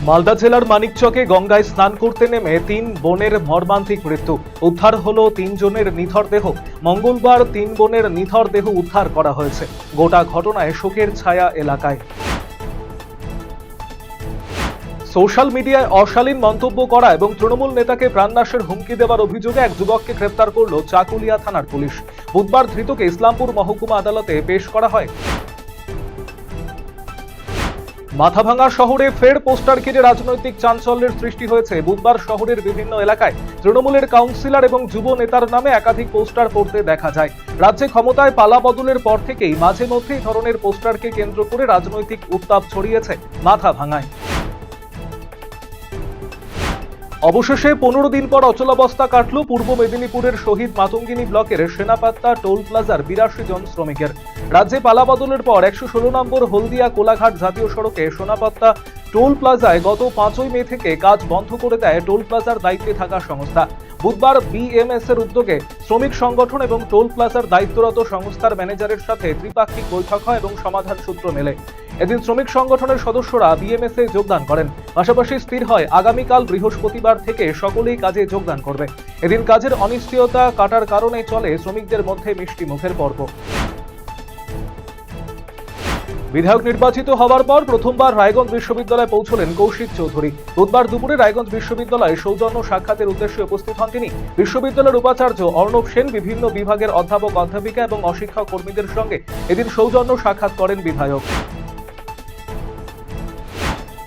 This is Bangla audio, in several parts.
মালদা জেলার মানিকচকে গঙ্গায় স্নান করতে নেমে 3 বোনের মর্মান্তিক মৃত্যু। উদ্ধার হলো 3 জনের নিথর দেহ। মঙ্গলবার 3 বোনের নিথর দেহ উদ্ধার করা হয়েছে। গোটা ঘটনায় শোকের ছায়া এলাকায়। সোশ্যাল মিডিয়ায় অশালীন মন্তব্য করা এবং তৃণমূল নেতাকে প্রাণনাশের হুমকি দেওয়ার অভিযোগে এক যুবককে গ্রেপ্তার করল চাকুলিয়া থানার পুলিশ। বুধবার ধৃতকে ইসলামপুর মহকুমা আদালতে পেশ করা হয়। মাথাভাঙা শহরে ফের পোস্টার ঘিরে রাজনৈতিক চাঞ্চল্যের সৃষ্টি হয়েছে। বুধবার শহরের বিভিন্ন এলাকায় তৃণমূলের কাউন্সিলর এবং যুব নেতার নামে একাধিক পোস্টার পড়তে দেখা যায়। রাজ্যে ক্ষমতায় পালা বদলের পর থেকেই মাঝে মধ্যে এই ধরনের পোস্টারকে কেন্দ্র করে রাজনৈতিক উত্তাপ ছড়িয়েছে মাথাভাঙায়। অবশেষে 15 দিন পর অচলাবস্থা কাটল পূর্ব মেদিনীপুরের শহীদ মাতঙ্গিনী ব্লকের সেনাপাত্তা টোল প্লাজার 82 জন শ্রমিকের। রাজ্যে পালাবদলের পর 116 নম্বর হলদিয়া কোলাঘাট জাতীয় সড়কে সোনাপাত্তা টোল প্লাজায় গত 5 মে থেকে কাজ বন্ধ করে দেয় টোল প্লাজার দায়িত্বে থাকা সংস্থা। বুধবার বিএমএস এর উদ্যোগে শ্রমিক সংগঠন এবং টোল প্লাজার দায়িত্বরত সংস্থার ম্যানেজারের সাথে ত্রিপাক্ষিক বৈঠক হয় এবং সমাধান সূত্র মেলে। এদিন শ্রমিক সংগঠনের সদস্যরা বিএমএস এ যোগদান করেন। পাশাপাশি স্থির হয় আগামীকাল বৃহস্পতিবার থেকে সকলেই কাজে যোগদান করবে। এদিন কাজের অনিশ্চয়তা কাটার কারণে চলে শ্রমিকদের মধ্যে মিষ্টি মুখের পর্ব। বিধায়ক নির্বাচিত হওয়ার পর প্রথমবার রায়গঞ্জ বিশ্ববিদ্যালয়ে পৌঁছলেন কৌশিক চৌধুরী। বুধবার দুপুরে রায়গঞ্জ বিশ্ববিদ্যালয়ে সৌজন্য সাক্ষাতের উদ্দেশ্যে উপস্থিত হন তিনি। বিশ্ববিদ্যালয়ের উপাচার্য অর্ণব সেন, বিভিন্ন বিভাগের অধ্যাপক অধ্যাপিকা এবং অশিক্ষক কর্মীদের সঙ্গে এদিন সৌজন্য সাক্ষাৎ করেন বিধায়ক।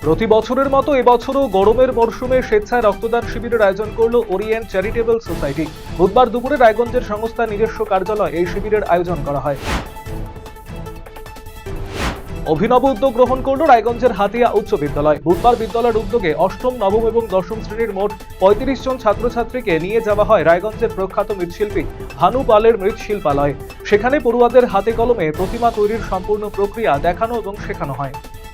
প্রতি বছরের মতো এবছরও গরমের মরশুমে স্বেচ্ছায় রক্তদান শিবিরের আয়োজন করল ওরিয়েন্ট চ্যারিটেবল সোসাইটি। বুধবার দুপুরে রায়গঞ্জের সংস্থার নিজস্ব কার্যালয়ে এই শিবিরের আয়োজন করা হয়। অভিনব উদ্যোগ গ্রহণ করল রায়গঞ্জের হাতিয়া উচ্চ বিদ্যালয়। বুধবার বিদ্যালয়ের উদ্যোগে অষ্টম, নবম এবং দশম শ্রেণীর মোট 35 জন ছাত্রছাত্রীকে নিয়ে যাওয়া হয় রায়গঞ্জের প্রখ্যাত মৃৎশিল্পী ভানু পালের মৃৎশিল্পালয়ে। সেখানে পড়ুয়াদের হাতে কলমে প্রতিমা তৈরির সম্পূর্ণ প্রক্রিয়া দেখানো এবং শেখানো হয়।